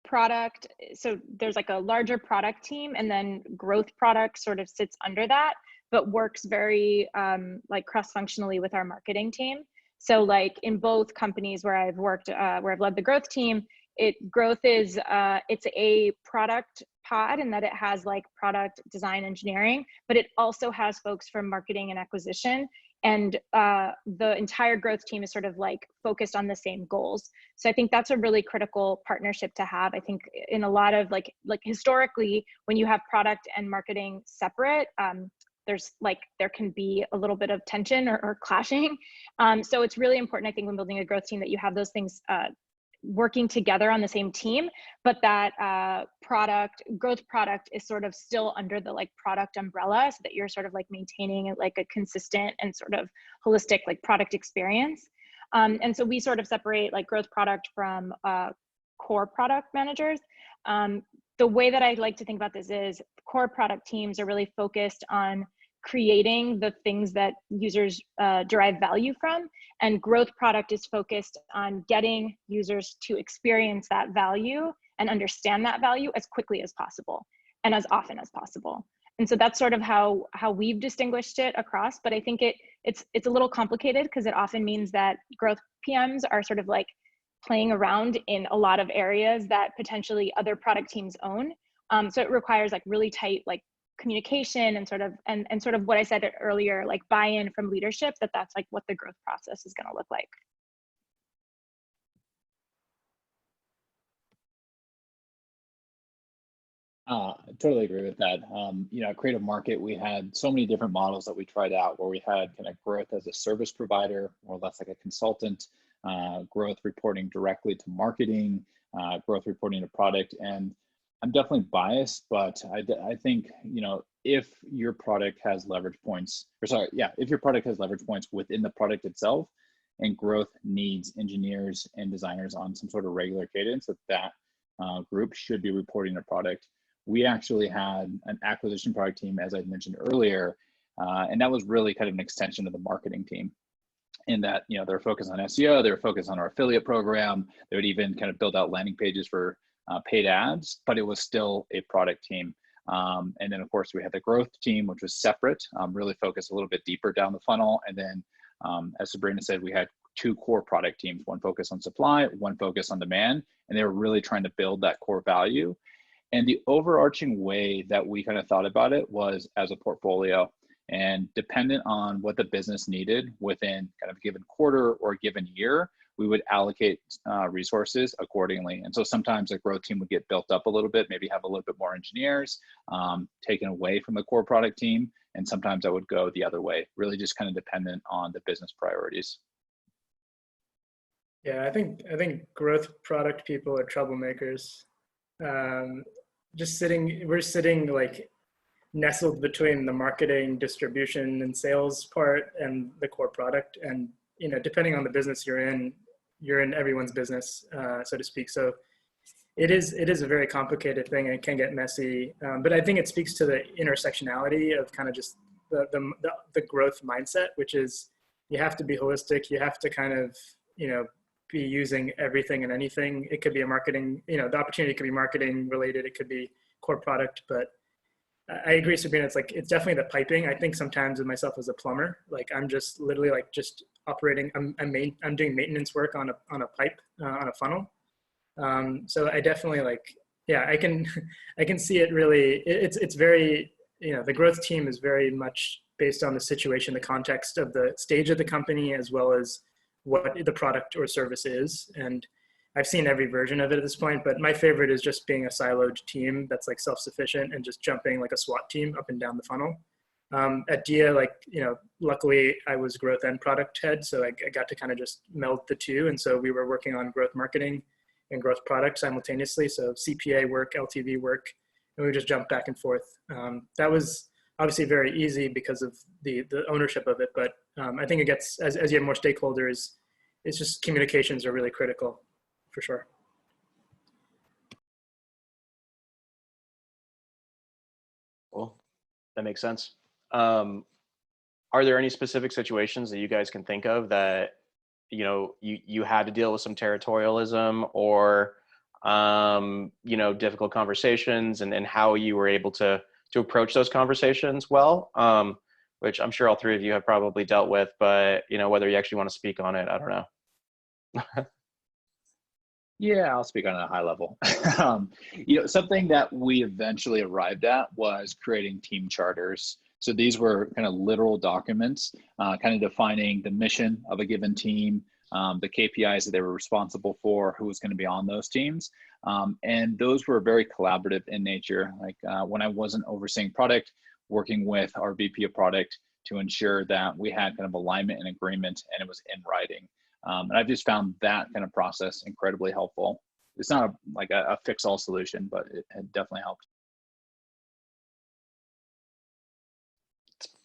product, so there's like a larger product team, and then growth product sort of sits under that, but works very like cross-functionally with our marketing team. So like in both companies where I've worked, where I've led the growth team, growth is, it's a product pod in that it has like product design engineering, but it also has folks from marketing and acquisition. And the entire growth team is sort of like focused on the same goals. So I think that's a really critical partnership to have. I think in a lot of like historically, when you have product and marketing separate, there can be a little bit of tension or clashing. So it's really important, I think, when building a growth team, that you have those things working together on the same team, but that growth product is sort of still under the like product umbrella, so that you're sort of like maintaining like a consistent and sort of holistic like product experience. And so we sort of separate like growth product from core product managers. The way that I like to think about this is core product teams are really focused on creating the things that users derive value from, and growth product is focused on getting users to experience that value and understand that value as quickly as possible and as often as possible. And so that's sort of how we've distinguished it across. But I think it's a little complicated, because it often means that growth PMs are sort of like playing around in a lot of areas that potentially other product teams own. So it requires like really tight like communication and sort of what I said earlier, like buy-in from leadership, that's like what the growth process is going to look like. I totally agree with that. You know, at Creative Market, we had so many different models that we tried out, where we had kind of growth as a service provider, more or less like a consultant, growth reporting directly to marketing, growth reporting to product. And I'm definitely biased, but I think, you know, if your product has leverage points, if your product has leverage points within the product itself, and growth needs engineers and designers on some sort of regular cadence, that group should be reporting a product. We actually had an acquisition product team, as I mentioned earlier, and that was really kind of an extension of the marketing team. In that, you know, they're focused on SEO, they're focused on our affiliate program. They would even kind of build out landing pages for paid ads, but it was still a product team. And then of course we had the growth team, which was separate, really focused a little bit deeper down the funnel. And then as Sabrina said, we had 2 core product teams, one focused on supply, one focused on demand, and they were really trying to build that core value. And the overarching way that we kind of thought about it was as a portfolio, and dependent on what the business needed within kind of a given quarter or a given year, we would allocate resources accordingly. And so sometimes the growth team would get built up a little bit, maybe have a little bit more engineers taken away from the core product team. And sometimes I would go the other way, really just kind of dependent on the business priorities. Yeah, I think growth product people are troublemakers. We're sitting like nestled between the marketing, distribution, and sales part and the core product. And, you know, depending on the business you're in everyone's business, so to speak. So it is a very complicated thing, and it can get messy. But I think it speaks to the intersectionality of kind of just the growth mindset, which is you have to be holistic. You have to kind of, you know, be using everything and anything. It could be a marketing, you know, the opportunity could be marketing related. It could be core product, but I agree, Sabrina. It's definitely the piping. I think sometimes with myself as a plumber, like I'm just literally like just operating. I'm doing maintenance work on a pipe on a funnel. So I definitely I can see it really. It's very, you know, the growth team is very much based on the situation, the context of the stage of the company, as well as what the product or service is. And I've seen every version of it at this point, but my favorite is just being a siloed team that's like self-sufficient and just jumping like a SWAT team up and down the funnel. At Dia, like, you know, luckily I was growth and product head, so I got to kind of just meld the two. And so we were working on growth marketing and growth product simultaneously. So CPA work, LTV work, and we just jumped back and forth. That was obviously very easy because of the ownership of it. But I think it gets, as you have more stakeholders, it's just communications are really critical. For sure. Cool. That makes sense. Are there any specific situations that you guys can think of that, you know, you had to deal with some territorialism or, you know, difficult conversations, and how you were able to approach those conversations well, which I'm sure all 3 of you have probably dealt with, but, you know, whether you actually want to speak on it, I don't know. Yeah, I'll speak on a high level. You know, something that we eventually arrived at was creating team charters. So these were kind of literal documents, kind of defining the mission of a given team, the KPIs that they were responsible for, who was going to be on those teams. And those were very collaborative in nature. Like when I wasn't overseeing product, working with our VP of product to ensure that we had kind of alignment and agreement, and it was in writing. And I've just found that kind of process incredibly helpful. It's not like a fix-all solution, but it definitely helped.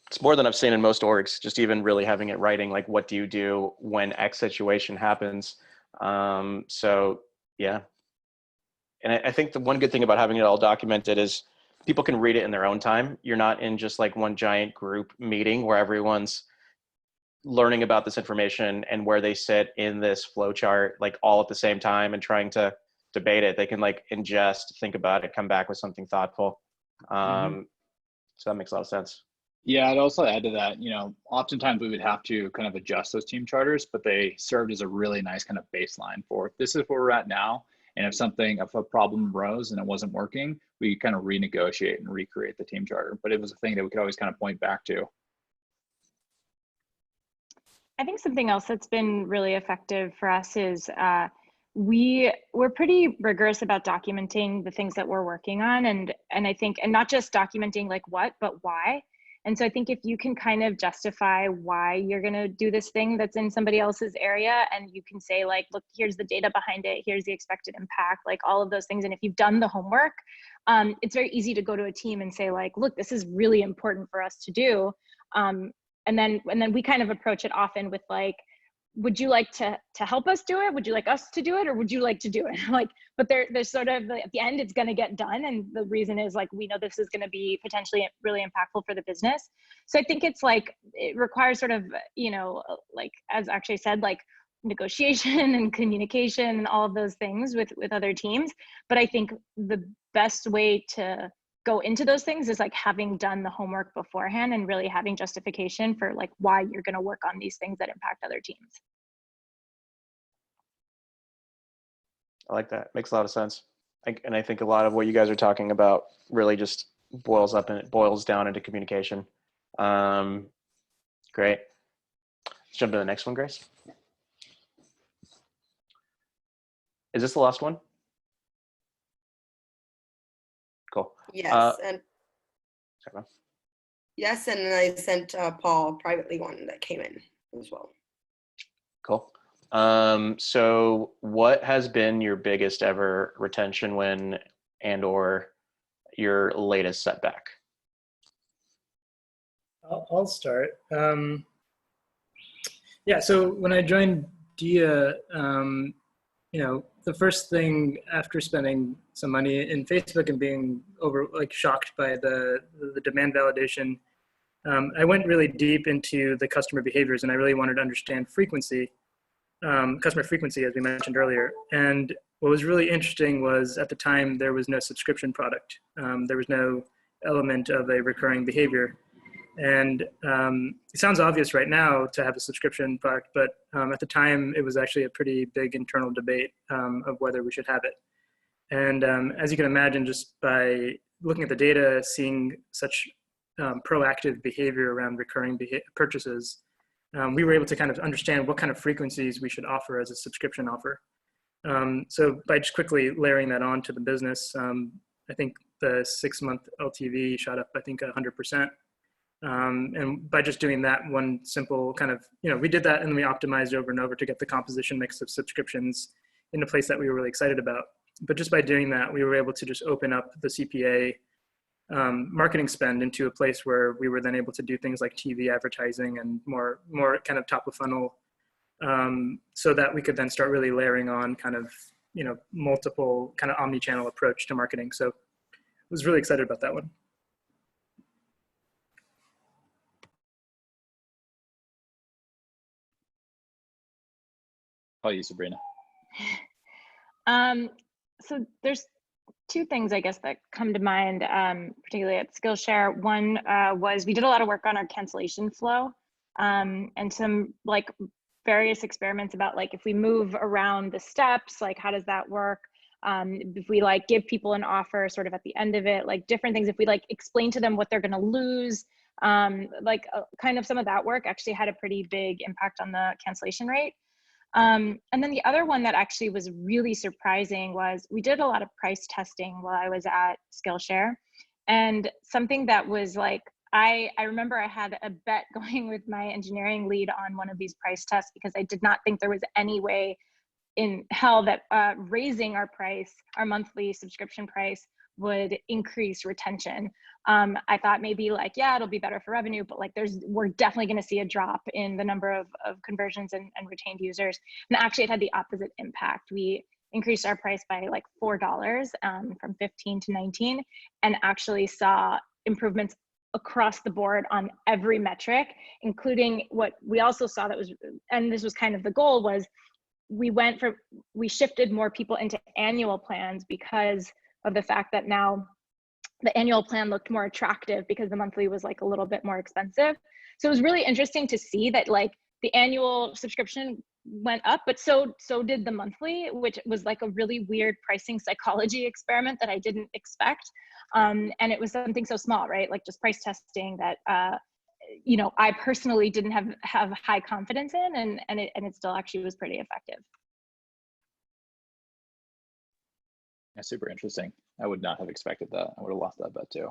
It's more than I've seen in most orgs, just even really having it writing, like, what do you do when X situation happens? So yeah. And I think the one good thing about having it all documented is people can read it in their own time. You're not in just like one giant group meeting where everyone's learning about this information and where they sit in this flow chart, like all at the same time and trying to debate it. They can like ingest, think about it, come back with something thoughtful. So that makes a lot of sense. Yeah, I'd also add to that, you know, oftentimes we would have to kind of adjust those team charters, but they served as a really nice kind of baseline for this is where we're at now. And if a problem arose and it wasn't working, we kind of renegotiate and recreate the team charter. But it was a thing that we could always kind of point back to. I think something else that's been really effective for us is we're pretty rigorous about documenting the things that we're working on, and I think, and not just documenting like what, but why. And so I think if you can kind of justify why you're going to do this thing that's in somebody else's area, and you can say like, look, here's the data behind it, here's the expected impact, like all of those things. And if you've done the homework, it's very easy to go to a team and say like, look, this is really important for us to do. And then we kind of approach it often with like, would you like to help us do it? Would you like us to do it? Or would you like to do it? Like, but there's sort of, at the end, it's going to get done. And the reason is like, we know this is going to be potentially really impactful for the business. So I think it's like, it requires sort of, like, as Akshay said, like negotiation and communication and all of those things with other teams. But I think the best way to go into those things is like having done the homework beforehand and really having justification for like why you're going to work on these things that impact other teams. I like that. Makes a lot of sense. And I think a lot of what you guys are talking about really just boils down into communication. Great. Let's jump to the next one, Grace. Is this the last one? Cool. Yes, sorry. Yes, and then I sent Paul privately one that came in as well. Cool. So what has been your biggest ever retention win and/or your latest setback? I'll start. Yeah, so when I joined Dia, the first thing after spending some money in Facebook and being shocked by the demand validation, I went really deep into the customer behaviors, and I really wanted to understand frequency, customer frequency, as we mentioned earlier. And what was really interesting was at the time there was no subscription product. There was no element of a recurring behavior. And it sounds obvious right now to have a subscription product, but at the time it was actually a pretty big internal debate of whether we should have it. And as you can imagine, just by looking at the data, seeing such proactive behavior around recurring purchases, we were able to kind of understand what kind of frequencies we should offer as a subscription offer. So by just quickly layering that on to the business, I think the 6-month LTV shot up, I think 100%. And by just doing that one simple kind of, we did that and we optimized over and over to get the composition mix of subscriptions in a place that we were really excited about. But just by doing that, we were able to just open up the CPA marketing spend into a place where we were then able to do things like TV advertising and more kind of top of funnel, so that we could then start really layering on kind of, multiple kind of omni-channel approach to marketing. So I was really excited about that one. How about you, Sabrina? So there's two things I guess that come to mind, particularly at Skillshare. One was we did a lot of work on our cancellation flow, and some like various experiments about like if we move around the steps, like how does that work? If we like give people an offer sort of at the end of it, like different things, if we like explain to them what they're going to lose, kind of some of that work actually had a pretty big impact on the cancellation rate. And then the other one that actually was really surprising was we did a lot of price testing while I was at Skillshare. And something that was like, I remember I had a bet going with my engineering lead on one of these price tests because I did not think there was any way in hell that raising our price, our monthly subscription price, would increase retention. I thought maybe like, yeah, it'll be better for revenue, but like we're definitely going to see a drop in the number of conversions and retained users. And actually it had the opposite impact. We increased our price by like $4 from 15 to 19 and actually saw improvements across the board on every metric, including what we also saw that was, and this was kind of the goal, was we shifted more people into annual plans because of the fact that now the annual plan looked more attractive because the monthly was like a little bit more expensive. So it was really interesting to see that like the annual subscription went up, but so did the monthly, which was like a really weird pricing psychology experiment that I didn't expect. And it was something so small, right? Like just price testing that, I personally didn't have high confidence in, and it still actually was pretty effective. Yeah, super interesting. I would not have expected that. I would have lost that bet too.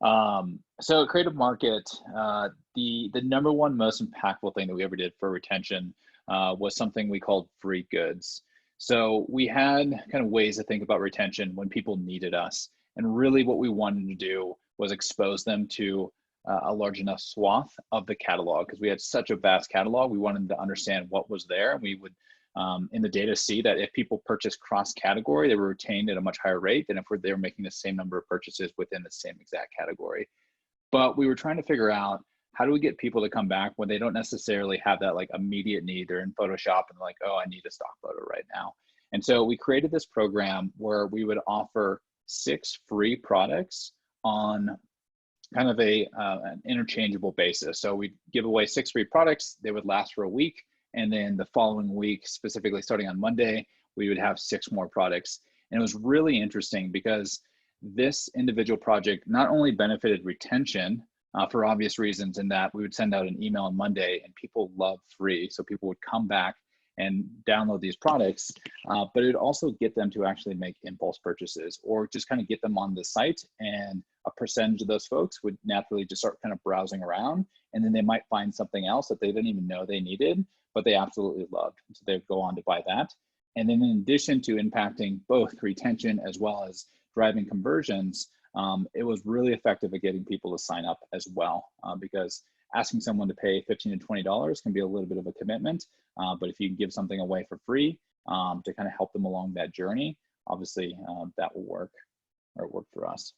So at Creative Market, the number one most impactful thing that we ever did for retention was something we called free goods. So we had kind of ways to think about retention when people needed us. And really what we wanted to do was expose them to a large enough swath of the catalog, because we had such a vast catalog. We wanted to understand what was there. We would, in the data, see that if people purchased cross-category, they were retained at a much higher rate than if they were making the same number of purchases within the same exact category. But we were trying to figure out, how do we get people to come back when they don't necessarily have that like immediate need? They're in Photoshop and like, oh, I need a stock photo right now. And so we created this program where we would offer 6 free products on kind of an interchangeable basis. So we'd give away 6 free products. They would last for a week. And then the following week, specifically starting on Monday, we would have 6 more products. And it was really interesting because this individual project not only benefited retention for obvious reasons, in that we would send out an email on Monday and people love free. So people would come back and download these products, but it would also get them to actually make impulse purchases, or just kind of get them on the site, and a percentage of those folks would naturally just start kind of browsing around, and then they might find something else that they didn't even know they needed, but they absolutely loved. So they'd go on to buy that. And then in addition to impacting both retention as well as driving conversions, it was really effective at getting people to sign up as well, because asking someone to pay $15 to $20 can be a little bit of a commitment, but if you can give something away for free to kind of help them along that journey, obviously that will work, or work for us.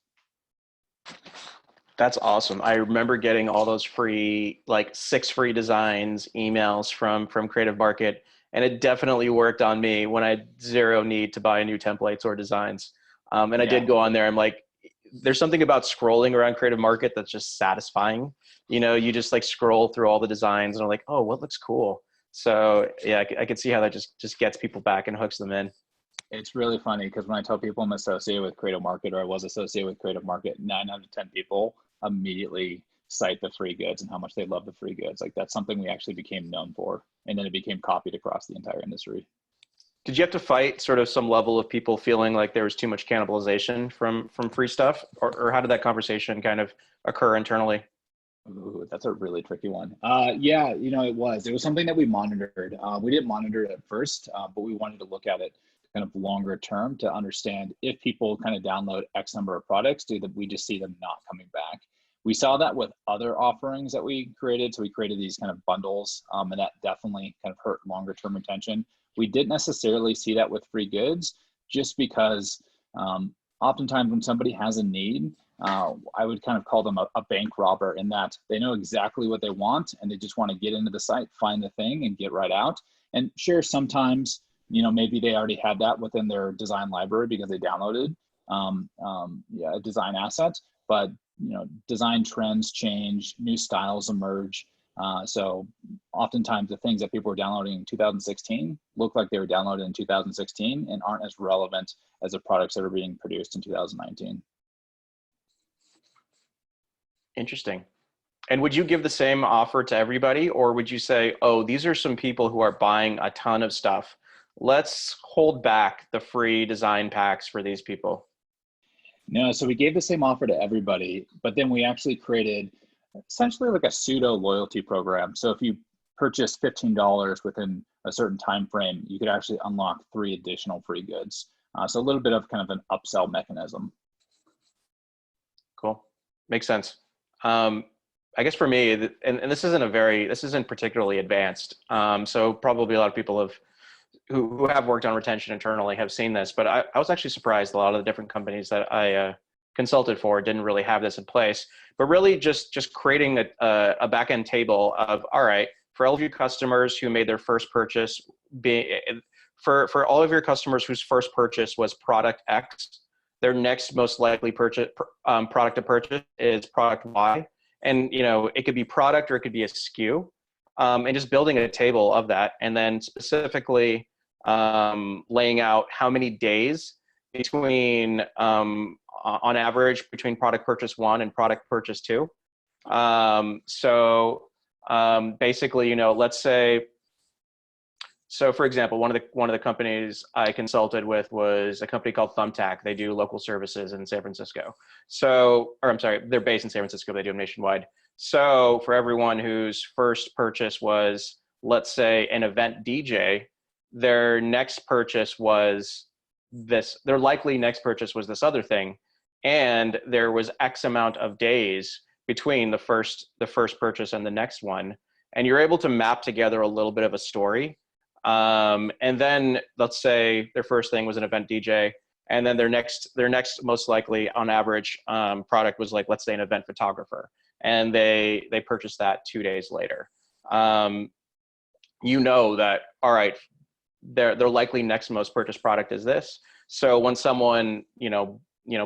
That's awesome. I remember getting all those free, like 6 free designs, emails from Creative Market, and it definitely worked on me when I had zero need to buy new templates or designs. And I did go on there. I'm like, there's something about scrolling around Creative Market that's just satisfying. You know, you just like scroll through all the designs and I'm like, oh, what looks cool? So yeah, I could see how that just gets people back and hooks them in. It's really funny because when I tell people I'm associated with Creative Market, or I was associated with Creative Market, 9 out of 10 people immediately cite the free goods and how much they love the free goods. Like, that's something we actually became known for, and then it became copied across the entire industry. Did you have to fight sort of some level of people feeling like there was too much cannibalization from free stuff, or how did that conversation kind of occur internally? Ooh, that's a really tricky one. Yeah, you know, it was something that we monitored. We didn't monitor it at first, but we wanted to look at it kind of longer term to understand if people kind of download X number of products, we just see them not coming back. We saw that with other offerings that we created. So we created these kind of bundles, and that definitely kind of hurt longer term retention. We didn't necessarily see that with free goods, just because oftentimes when somebody has a need, I would kind of call them a bank robber, in that they know exactly what they want and they just want to get into the site, find the thing, and get right out. And sure, sometimes, you know, maybe they already had that within their design library because they downloaded a design asset, but you know, design trends change, new styles emerge. So oftentimes the things that people were downloading in 2016 look like they were downloaded in 2016 and aren't as relevant as the products that are being produced in 2019. Interesting. And would you give the same offer to everybody, or would you say, oh, these are some people who are buying a ton of stuff, let's hold back the free design packs for these people? No, so we gave the same offer to everybody, but then we actually created essentially like a pseudo loyalty program. So if you purchase $15 within a certain time frame, you could actually unlock 3 additional free goods. So a little bit of kind of an upsell mechanism. Cool, makes sense. I guess for me, and this isn't particularly advanced. So probably a lot of people who have worked on retention internally have seen this, but I was actually surprised a lot of the different companies that I consulted for didn't really have this in place, but really just creating a back-end table of, all right, for all of your customers who made their first purchase, for all of your customers whose first purchase was product X, their next most likely product to purchase is product Y. And you know, it could be product or it could be a SKU, and just building a table of that, and then specifically laying out how many days between, on average, between product purchase 1 and product purchase 2. So basically, you know, let's say So for example, one of the companies I consulted with was a company called Thumbtack. They do local services in San Francisco. So, or I'm sorry, they're based in San Francisco, they do them nationwide. So for everyone whose first purchase was, let's say, an event DJ, their next purchase was this, their likely next purchase was this other thing. And there was X amount of days between the first purchase and the next one. And you're able to map together a little bit of a story. And then let's say their first thing was an event DJ, and then their next most likely on average product was like, let's say, an event photographer, and they purchased that 2 days later. You know that, all right, their likely next most purchased product is this. So when someone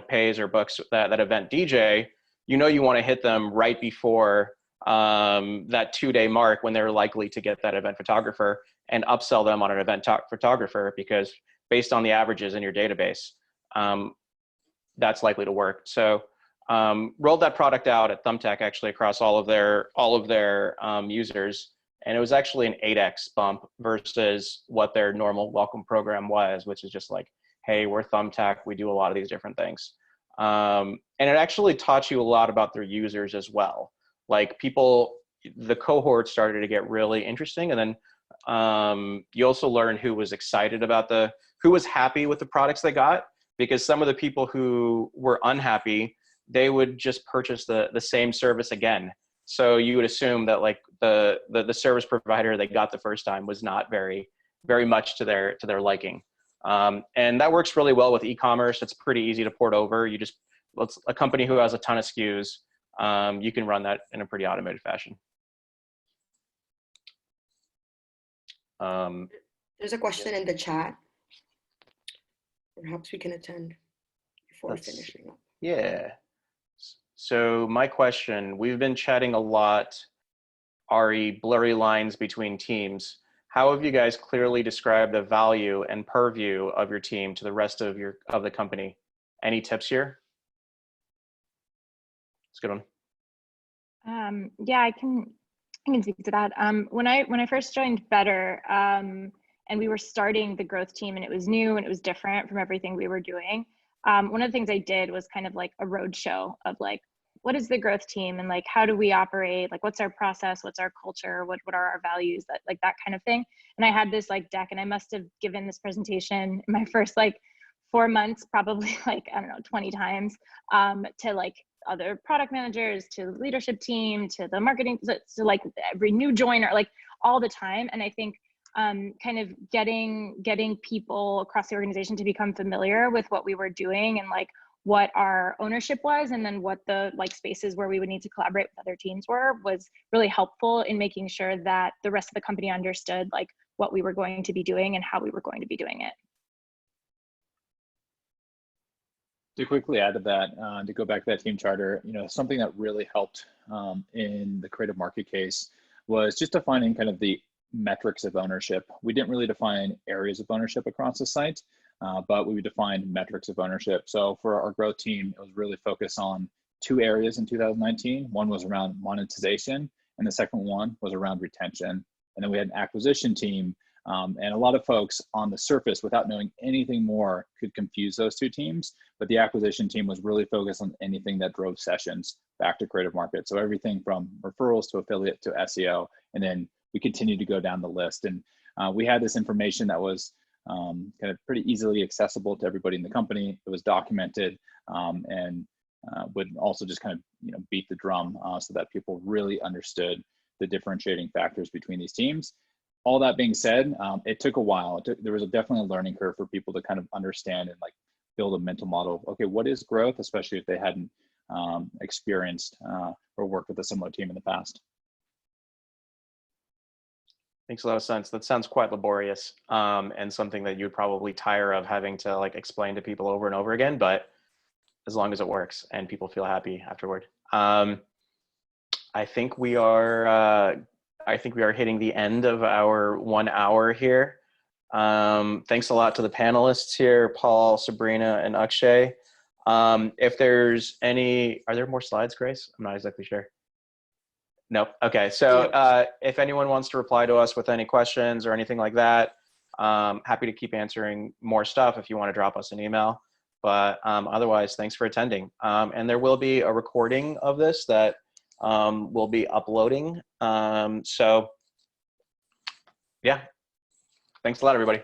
pays or books that event DJ, you want to hit them right before that 2 day mark when they're likely to get that event photographer, and upsell them on an event photographer, because based on the averages in your database, that's likely to work. So rolled that product out at Thumbtack actually across all of their users, and it was actually an 8x bump versus what their normal welcome program was, which is just like, hey, we're Thumbtack, we do a lot of these different things. And it actually taught you a lot about their users as well. Like the cohort started to get really interesting, and then you also learn who was excited about who was happy with the products they got, because some of the people who were unhappy, they would just purchase the same service again. So you would assume that like the service provider they got the first time was not very, very much to their liking. And that works really well with e-commerce. It's pretty easy to port over. It's a company who has a ton of SKUs. You can run that in a pretty automated fashion. There's a question in the chat. Perhaps we can attend before finishing up. Yeah. So my question, we've been chatting a lot, Ari, blurry lines between teams. How have you guys clearly described the value and purview of your team to the rest of the company? Any tips here? It's a good one. Yeah, I can speak to that. When I first joined Better, and we were starting the growth team, and it was new and it was different from everything we were doing. One of the things I did was kind of like a roadshow of like, what is the growth team, and like, how do we operate? Like, what's our process? What's our culture? What are our values? That kind of thing. And I had this like deck, and I must have given this presentation in my first like 4 months, probably like, I don't know, 20 times, to like other product managers, to the leadership team, to the marketing, to like every new joiner, like all the time. And I think kind of getting people across the organization to become familiar with what we were doing, and like what our ownership was, and then what the like spaces where we would need to collaborate with other teams was really helpful in making sure that the rest of the company understood like what we were going to be doing and how we were going to be doing it. To quickly add to that, to go back to that team charter, something that really helped in the creative market case was just defining kind of the metrics of ownership. We didn't really define areas of ownership across the site, but we defined metrics of ownership. So for our growth team, it was really focused on 2 areas in 2019. One was around monetization, and the second one was around retention. And then we had an acquisition team, and a lot of folks on the surface, without knowing anything more, could confuse those 2 teams. But the acquisition team was really focused on anything that drove sessions back to creative market. So everything from referrals to affiliate to SEO, and then we continued to go down the list. And we had this information that was kind of pretty easily accessible to everybody in the company. It was documented, and would also just kind of beat the drum so that people really understood the differentiating factors between these teams. All that being said, it took a while. There was definitely a learning curve for people to kind of understand and like build a mental model of, okay, what is growth, especially if they hadn't experienced or worked with a similar team in the past. Makes a lot of sense. That sounds quite laborious, and something that you'd probably tire of having to like explain to people over and over again, but as long as it works and people feel happy afterward. I think we are hitting the end of our 1 hour here. Thanks a lot to the panelists here, Paul, Sabrina, and Akshay. If there's are there more slides, Grace? I'm not exactly sure. Nope. Okay. So if anyone wants to reply to us with any questions or anything like that, happy to keep answering more stuff if you want to drop us an email. But otherwise, thanks for attending. And there will be a recording of this that we'll be uploading. So yeah, thanks a lot, everybody.